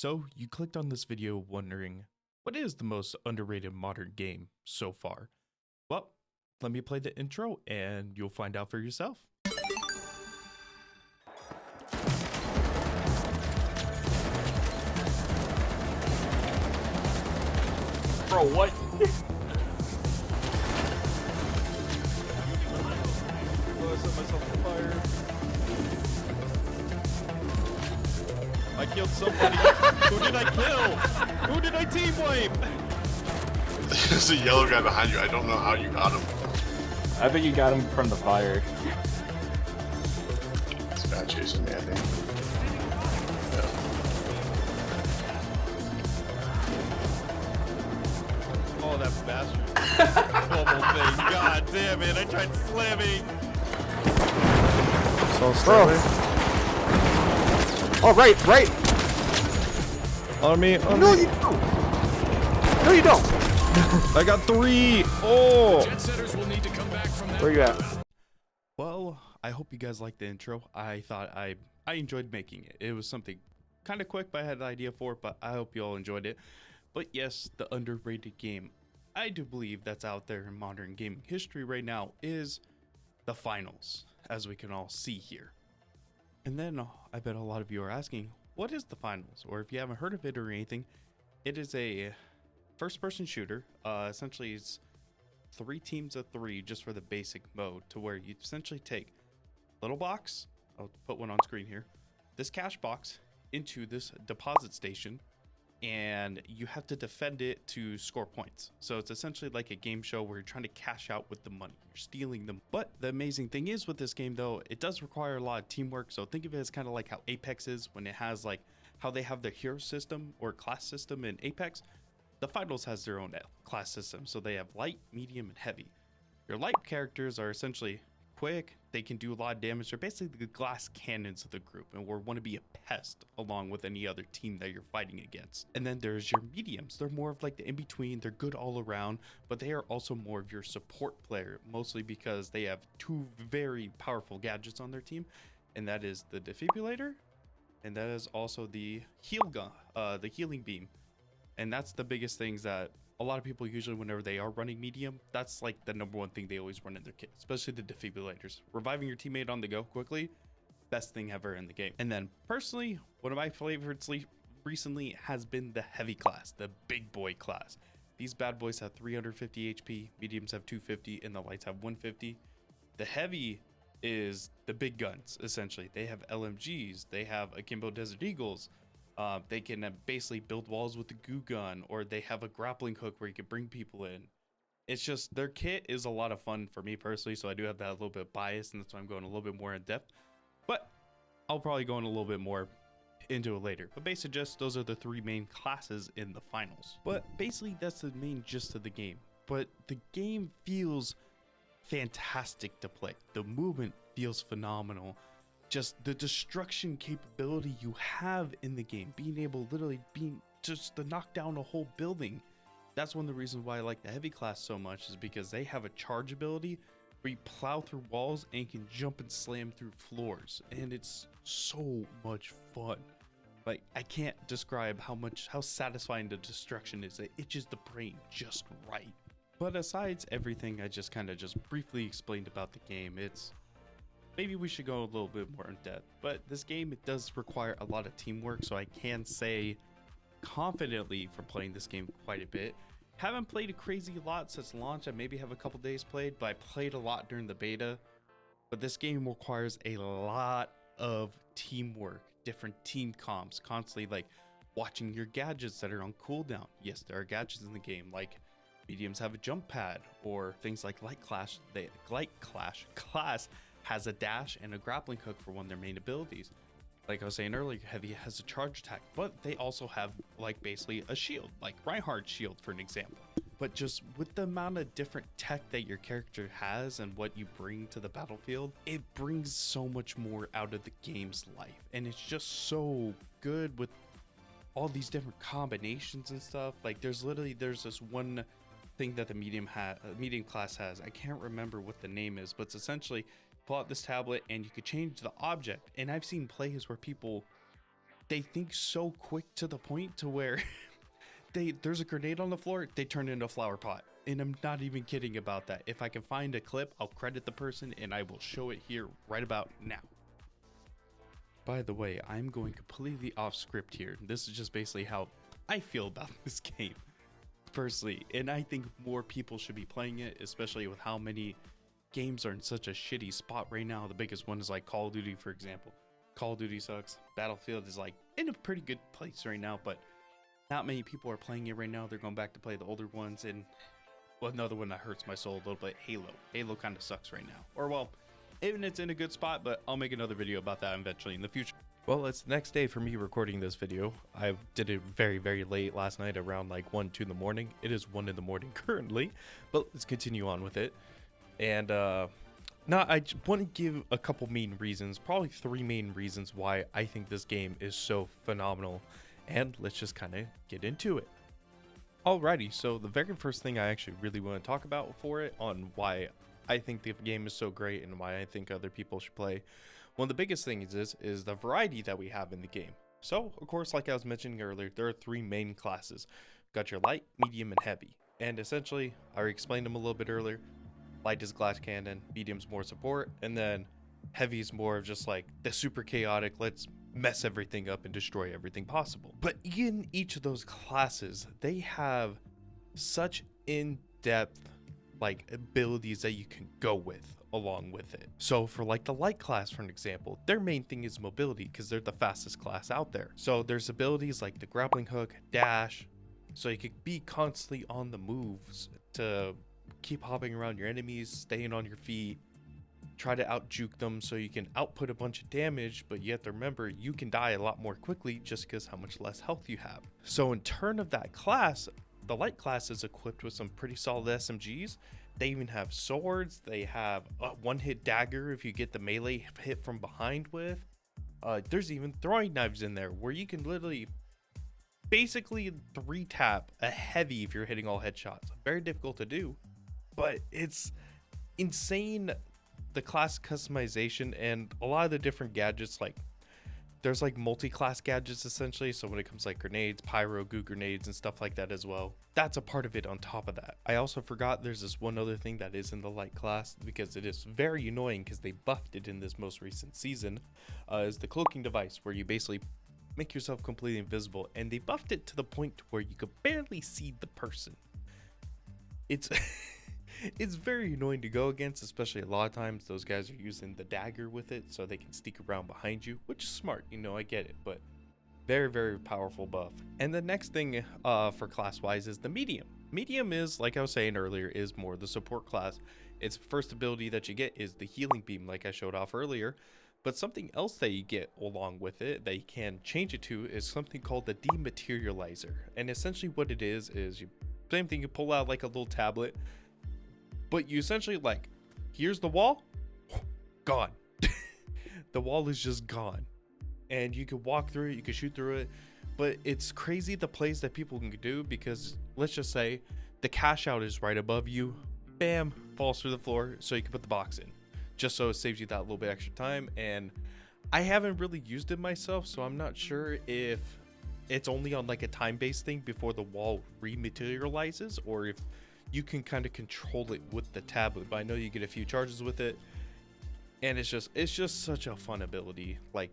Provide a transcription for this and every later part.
So you clicked on this video wondering, what is the most underrated modern game so far? Well, let me play the intro and you'll find out for yourself. Bro, what? I set myself on fire. I killed somebody. Who did I kill? Who did I team wipe? There's a yellow guy behind you. I don't know how you got him. I think you got him from the fire. It's bad chasing me, I think. Oh, that bastard. Bubble thing. God damn it. I tried slamming. So stay Bro. away. Oh, right. On me, on No, me. you don't. No, you don't. I got 3. Oh. Where you at? Well, I hope you guys liked the intro. I thought I enjoyed making it. It was something kind of quick, but I had an idea for it, but I hope you all enjoyed it. But yes, the underrated game I do believe that's out there in modern gaming history right now is the finals, as we can all see here. And then I bet a lot of you are asking, what is the finals? Or if you haven't heard of it or anything, it is a first-person shooter. Essentially, it's 3 teams of 3 just for the basic mode, to where you essentially take little box, I'll put one on screen here, this cash box into this deposit station, and you have to defend it to score points. So it's essentially like a game show where you're trying to cash out with the money. You're stealing them. But the amazing thing is with this game though, it does require a lot of teamwork. So think of it as kind of like how Apex is, when it has like how they have their hero system or class system in Apex. The finals has their own class system. So they have light, medium, and heavy. Your light characters are essentially quick, they can do a lot of damage. They're basically the glass cannons of the group and will want to be a pest along with any other team that you're fighting against. And then there's your mediums. They're more of like the in-between. They're good all around, but they are also more of your support player, mostly because they have 2 very powerful gadgets on their team, and that is the defibrillator, and that is also the heal gun, the healing beam. And that's the biggest things that a lot of people usually, whenever they are running medium, that's like the #1 thing they always run in their kit, especially the defibrillators. Reviving your teammate on the go quickly, best thing ever in the game. And then personally, one of my favorites recently has been the heavy class, the big boy class. These bad boys have 350 HP, mediums have 250, and the lights have 150. The heavy is the big guns, essentially. They have LMGs, they have Akimbo Desert Eagles. They can basically build walls with the goo gun, or they have a grappling hook where you can bring people in. It's just, their kit is a lot of fun for me personally, so I do have that a little bit biased, and that's why I'm going a little bit more in depth. But I'll probably go in a little bit more into it later. But basically just those are the 3 main classes in the finals. But basically that's the main gist of the game. But the game feels fantastic to play. The movement feels phenomenal. Just the destruction capability you have in the game, being able literally just to knock down a whole building. That's one of the reasons why I like the heavy class so much, is because they have a charge ability where you plow through walls and can jump and slam through floors, and it's so much fun. Like, I can't describe how satisfying the destruction is. It itches the brain just right. But aside everything I just briefly explained about the game, maybe we should go a little bit more in depth. But this game, it does require a lot of teamwork, so I can say confidently for playing this game quite a bit. Haven't played a crazy lot since launch. I maybe have a couple days played, but I played a lot during the beta. But this game requires a lot of teamwork, different team comps, constantly like watching your gadgets that are on cooldown. Yes, there are gadgets in the game, like mediums have a jump pad, or things like Light Clash has a dash and a grappling hook for one of their main abilities. Like I was saying earlier, heavy has a charge attack, but they also have like basically a shield, like Reinhardt's shield for an example. But just with the amount of different tech that your character has and what you bring to the battlefield, it brings so much more out of the game's life. And it's just so good with all these different combinations and stuff. Like there's this one thing that the medium class has. I can't remember what the name is, but it's essentially pull out this tablet and you could change the object. And I've seen plays where people they think so quick to the point to where there's a grenade on the floor, they turn it into a flower pot. And I'm not even kidding about that. If I can find a clip, I'll credit the person and I will show it here right about now. By the way, I'm going completely off script here. This is just basically how I feel about this game personally, and I think more people should be playing it, especially with how many games are in such a shitty spot right now. The biggest one is like Call of Duty, for example. Call of Duty sucks. Battlefield is like in a pretty good place right now, but not many people are playing it right now. They're going back to play the older ones. And well, another one that hurts my soul a little bit, Halo kind of sucks right now. Or well, even it's in a good spot, but I'll make another video about that eventually in the future. Well, it's the next day for me recording this video. I did it very, very late last night, around like 1, 2 in the morning. It is 1 in the morning currently, but let's continue on with it. And now I want to give a couple main reasons, probably 3 main reasons why I think this game is so phenomenal. And let's just kind of get into it. Alrighty, so the very first thing I actually really want to talk about for it, on why I think the game is so great and why I think other people should play. One of the biggest things is the variety that we have in the game. So, of course, like I was mentioning earlier, there are 3 main classes. Got your light, medium, and heavy. And essentially, I already explained them a little bit earlier. Light is glass cannon, medium's more support, and then heavy is more of just like the super chaotic, let's mess everything up and destroy everything possible. But in each of those classes, they have such in-depth like abilities that you can go with along with it. So for like the light class, for an example, their main thing is mobility because they're the fastest class out there. So there's abilities like the grappling hook, dash, so you could be constantly on the moves to keep hopping around your enemies, staying on your feet, try to out juke them so you can output a bunch of damage, but you have to remember you can die a lot more quickly just because how much less health you have. So in turn of that class, the light class is equipped with some pretty solid SMGs. They even have swords. They have a one-hit dagger if you get the melee hit from behind with. There's even throwing knives in there where you can literally basically 3-tap a heavy if you're hitting all headshots. Very difficult to do, but it's insane, the class customization and a lot of the different gadgets. Like there's like multi-class gadgets essentially, so when it comes like grenades, pyro, goo grenades, and stuff like that as well, that's a part of it on top of that. I also forgot there's this one other thing that is in the light class, because it is very annoying because they buffed it in this most recent season, is the cloaking device, where you basically make yourself completely invisible, and they buffed it to the point where you could barely see the person. It's it's very annoying to go against, especially a lot of times those guys are using the dagger with it so they can sneak around behind you, which is smart, you know, I get it, but very, very powerful buff. And the next thing for class wise is the medium. Medium is, like I was saying earlier, is more the support class. Its first ability that you get is the healing beam, like I showed off earlier, but something else that you get along with it that you can change it to is something called the dematerializer. And essentially what it is you, same thing, you pull out like a little tablet, but you essentially like, here's the wall, gone. The wall is just gone. And you can walk through it, you can shoot through it, but it's crazy the plays that people can do, because let's just say the cash out is right above you, bam, falls through the floor, so you can put the box in, just so it saves you that little bit extra time. And I haven't really used it myself, so I'm not sure if it's only on like a time-based thing before the wall rematerializes, or if you can kind of control it with the tablet. But I know you get a few charges with it, and it's just such a fun ability, like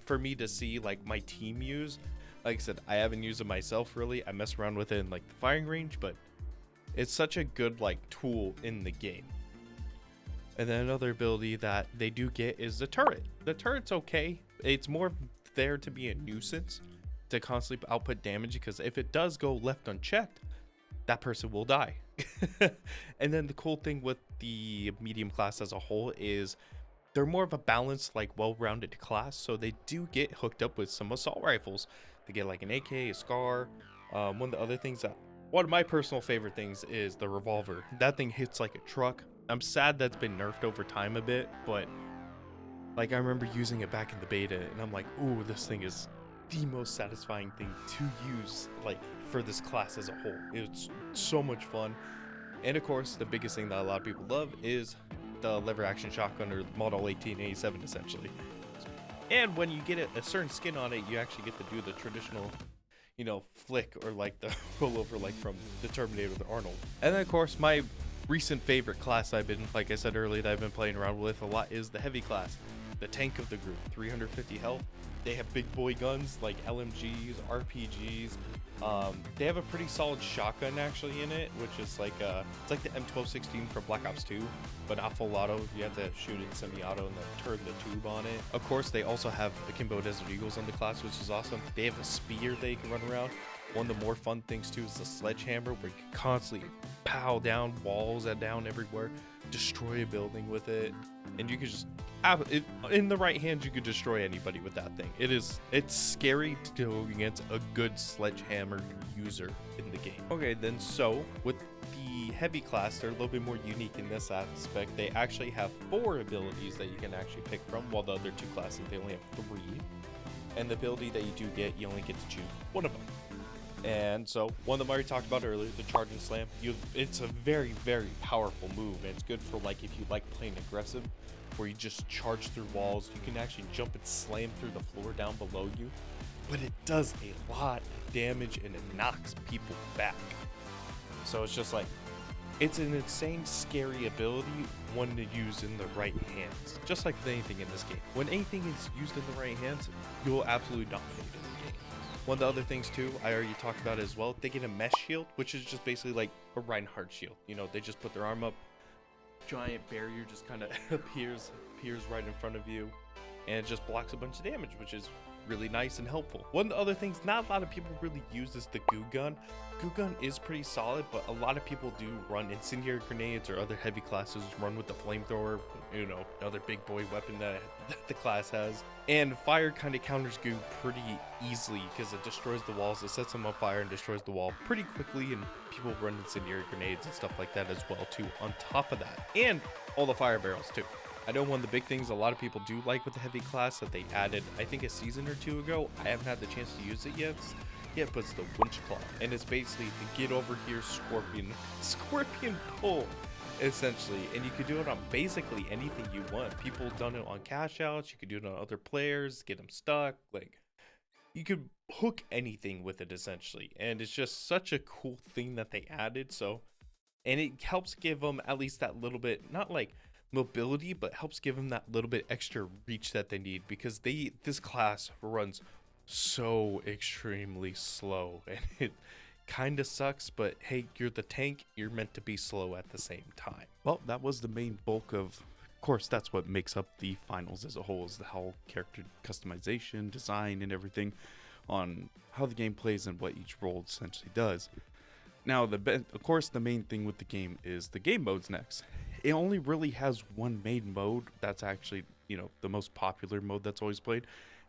for me to see like my team use. Like I said, I haven't used it myself really. I mess around with it in like the firing range, but it's such a good like tool in the game. And then another ability that they do get is the turret. The turret's okay. It's more there to be a nuisance, to constantly output damage, because if it does go left unchecked, that person will die. And then the cool thing with the medium class as a whole is they're more of a balanced, like well-rounded class. So they do get hooked up with some assault rifles. They get like an AK, a SCAR. One of the other things that, one of my personal favorite things is the revolver. That thing hits like a truck. I'm sad that's been nerfed over time a bit, but like I remember using it back in the beta, and I'm like, ooh, this thing is the most satisfying thing to use, like for this class as a whole. It's so much fun. And of course, the biggest thing that a lot of people love is the lever action shotgun, or Model 1887 essentially. And when you get a certain skin on it, you actually get to do the traditional, you know, flick or like the rollover like from the Terminator with Arnold. And then of course my recent favorite class I've been, like I said earlier, that I've been playing around with a lot is the heavy class, the tank of the group, 350 health. They have big boy guns like LMGs, RPGs. They have a pretty solid shotgun actually in it, which is like it's like the M1216 from Black Ops 2, but not full auto. You have to shoot it semi-auto and then turn the tube on it. Of course, they also have Akimbo Desert Eagles on the class, which is awesome. They have a spear they can run around. One of the more fun things too is the sledgehammer, where you can constantly pow down walls and down everywhere, destroy a building with it, and you can just in the right hands you could destroy anybody with that thing. It's scary to go against a good sledgehammer user in the game. Okay, then so with the heavy class, they're a little bit more unique in this aspect. They actually have 4 abilities that you can actually pick from, while the other 2 classes they only have 3. And the ability that you do get, you only get to choose one of them. And so one of them I already talked about earlier, the charge and slam. It's a very, very powerful move, and it's good for like if you like playing aggressive, where you just charge through walls. You can actually jump and slam through the floor down below you, but it does a lot of damage and it knocks people back. So it's just like, it's an insane scary ability, one to use in the right hands. Just like with anything in this game, when anything is used in the right hands, you'll absolutely dominate in the game. One of the other things too, I already talked about it as well, they get a mesh shield, which is just basically like a Reinhardt shield. You know, they just put their arm up, giant barrier just kind of appears right in front of you, and it just blocks a bunch of damage, which is really nice and helpful. One of the other things not a lot of people really use is the goo gun. Goo gun is pretty solid, but a lot of people do run incendiary grenades, or other heavy classes run with the flamethrower, you know, another big boy weapon that the class has. And fire kind of counters goo pretty easily because it destroys the walls. It sets them on fire and destroys the wall pretty quickly, and people run incendiary grenades and stuff like that as well too on top of that, and all the fire barrels too. I know one of the big things a lot of people do like with the heavy class that they added, I think a season or 2 ago, I haven't had the chance to use it yet, but it's the winch claw. And it's basically the get over here scorpion pull, essentially. And you could do it on basically anything you want. People have done it on cash outs, you could do it on other players, get them stuck, like you could hook anything with it essentially. And it's just such a cool thing that they added. So, and it helps give them at least that little bit, not like mobility, but helps give them that little bit extra reach that they need, because this class runs so extremely slow, and it kind of sucks, but hey, you're the tank, you're meant to be slow at the same time. Well, that was the main bulk of course, that's what makes up the finals as a whole, is the whole character customization, design, and everything on how the game plays and what each role essentially does. Now, of course, the main thing with the game is the game modes next. It only really has one main mode that's actually, you know, the most popular mode that's always played,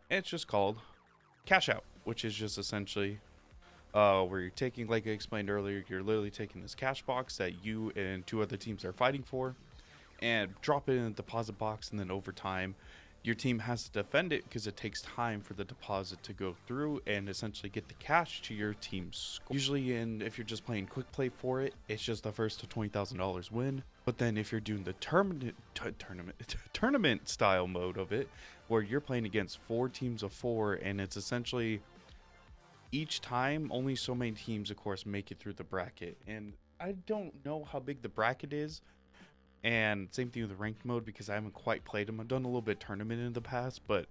and it's just called Cash Out, which is just essentially where you're taking, like I explained earlier, you're literally taking this cash box that you and 2 other teams are fighting for, and drop it in a deposit box, and then over time, your team has to defend it because it takes time for the deposit to go through and essentially get the cash to your team's score. Usually, if you're just playing quick play for it, it's just the first to $20,000 win. But then if you're doing the tournament style mode of it, where you're playing against 4 teams of 4, and it's essentially each time only so many teams, of course, make it through the bracket. And I don't know how big the bracket is. And same thing with the ranked mode, because I haven't quite played them. I've done a little bit of tournament in the past, but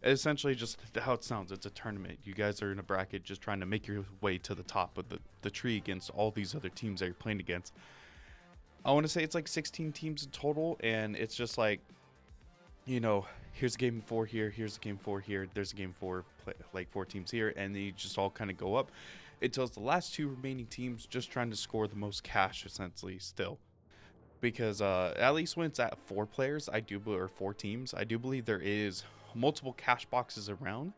essentially just how it sounds, it's a tournament. You guys are in a bracket just trying to make your way to the top of the tree against all these other teams that you're playing against. I want to say it's like 16 teams in total, and it's just like, you know, here's a game 4 here, here's a game 4 here, there's a game 4, like 4 teams here, and then you just all kind of go up until it's the last 2 remaining teams just trying to score the most cash, essentially, still. Because at least when it's at 4 players, or 4 teams, I do believe there is multiple cash boxes around.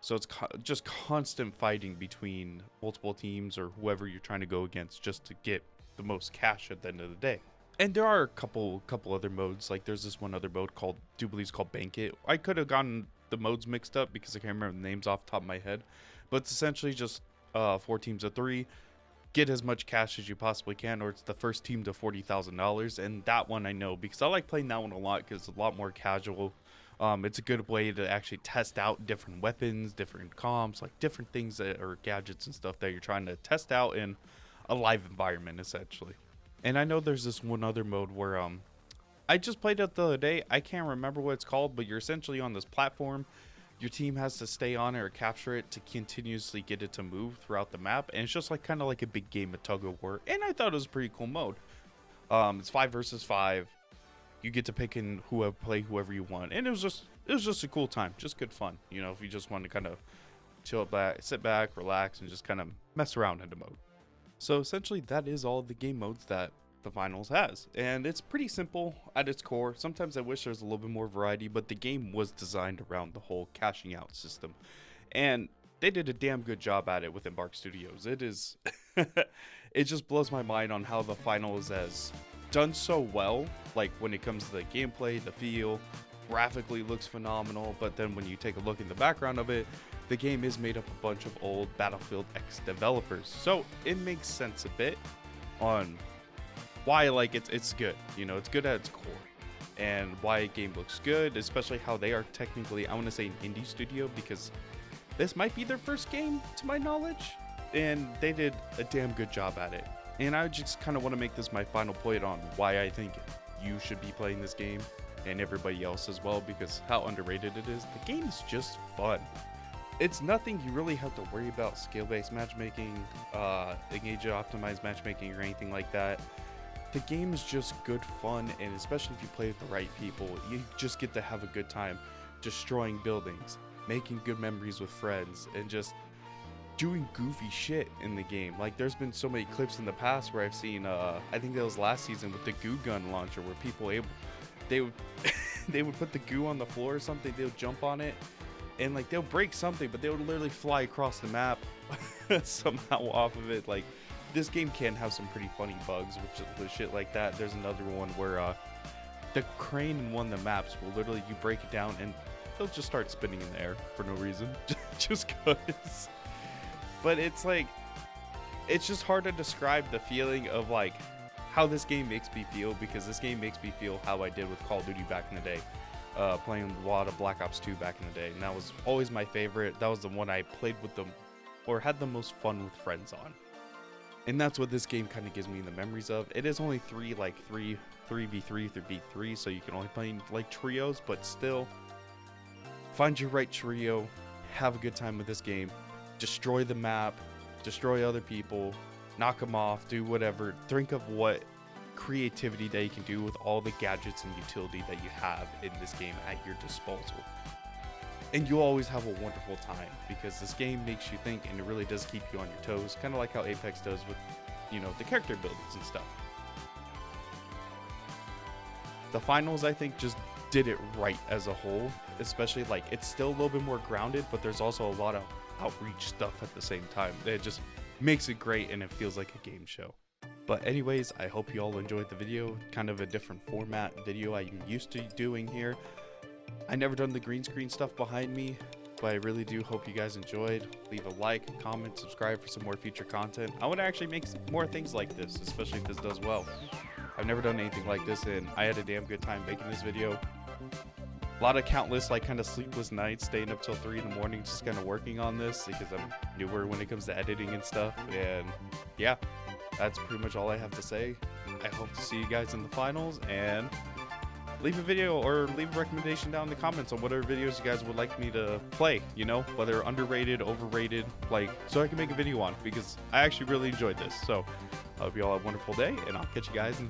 So it's just constant fighting between multiple teams or whoever you're trying to go against just to get the most cash at the end of the day. And there are a couple other modes. Like there's this one other mode called, I do believe it's called Bank It. I could have gotten the modes mixed up because I can't remember the names off the top of my head. But it's essentially just 4 teams of 3. Get as much cash as you possibly can, or it's the first team to $40,000. And that one I know because I like playing that one a lot because it's a lot more casual. It's a good way to actually test out different weapons, different comps, like different things that are gadgets and stuff that you're trying to test out in a live environment, essentially. And I know there's this one other mode where I just played it the other day. I can't remember what it's called, but you're essentially on this platform. Your team has to stay on it or capture it to continuously get it to move throughout the map, and it's just like kind of like a big game of tug of war. And I thought it was a pretty cool mode. It's 5 versus 5. You get to pick and play whoever you want, and it was just a cool time, just good fun. You know, if you just want to kind of chill back, sit back, relax, and just kind of mess around in the mode. So essentially, that is all the game modes that the finals has, and it's pretty simple at its core. Sometimes I wish there's a little bit more variety, but the game was designed around the whole cashing out system, and they did a damn good job at it with Embark Studios. It is it just blows my mind on how the finals has done so well, like when it comes to the gameplay, the feel, graphically looks phenomenal, but then when you take a look in the background of it, the game is made up of a bunch of old Battlefield X developers, so it makes sense a bit on why like it's good. You know, it's good at its core, and why a game looks good, especially how they are technically, I want to say, an indie studio, because this might be their first game to my knowledge, and they did a damn good job at it. And I just kind of want to make this my final point on why I think you should be playing this game, and everybody else as well, because how underrated it is. The game is just fun. It's nothing you really have to worry about skill-based matchmaking, engage optimized matchmaking, or anything like that. The game is just good fun, and especially if you play with the right people, you just get to have a good time destroying buildings, making good memories with friends, and just doing goofy shit in the game. Like, there's been so many clips in the past where I've seen I think that was last season with the goo gun launcher, where people they would they would put the goo on the floor or something, they would jump on it, and like they'll break something, but they would literally fly across the map somehow off of it. Like, this game can have some pretty funny bugs with shit like that. There's another one where the crane in one of the maps will literally, you break it down and they'll just start spinning in the air for no reason, just cause. But it's like, it's just hard to describe the feeling of like how this game makes me feel, because this game makes me feel how I did with Call of Duty back in the day, playing a lot of Black Ops 2 back in the day, and that was always my favorite. That was the one I played with them, or had the most fun with friends on, and that's what this game kind of gives me the memories of. It is only 3v3 through v3, so you can only play like trios, but still, find your right trio, have a good time with this game. Destroy the map, destroy other people, knock them off, do whatever. Think of what creativity that you can do with all the gadgets and utility that you have in this game at your disposal. And you'll always have a wonderful time, because this game makes you think, and it really does keep you on your toes, kind of like how Apex does with, you know, the character buildings and stuff. The finals, I think, just did it right as a whole, especially like it's still a little bit more grounded, but there's also a lot of outreach stuff at the same time. It just makes it great, and it feels like a game show. But anyways, I hope you all enjoyed the video. Kind of a different format video I'm used to doing here. I never done the green screen stuff behind me, but I really do hope you guys enjoyed. Leave a like, comment, subscribe for some more future content. I want to actually make more things like this, especially if this does well. I've never done anything like this, and I had a damn good time making this video. A lot of countless, like, kind of sleepless nights, staying up till 3 in the morning, just kind of working on this, because I'm newer when it comes to editing and stuff. And yeah, that's pretty much all I have to say. I hope to see you guys in the finals, and leave a video or leave a recommendation down in the comments on whatever videos you guys would like me to play, you know, whether underrated, overrated, like, so I can make a video on, because I actually really enjoyed this. So I hope you all have a wonderful day, and I'll catch you guys in the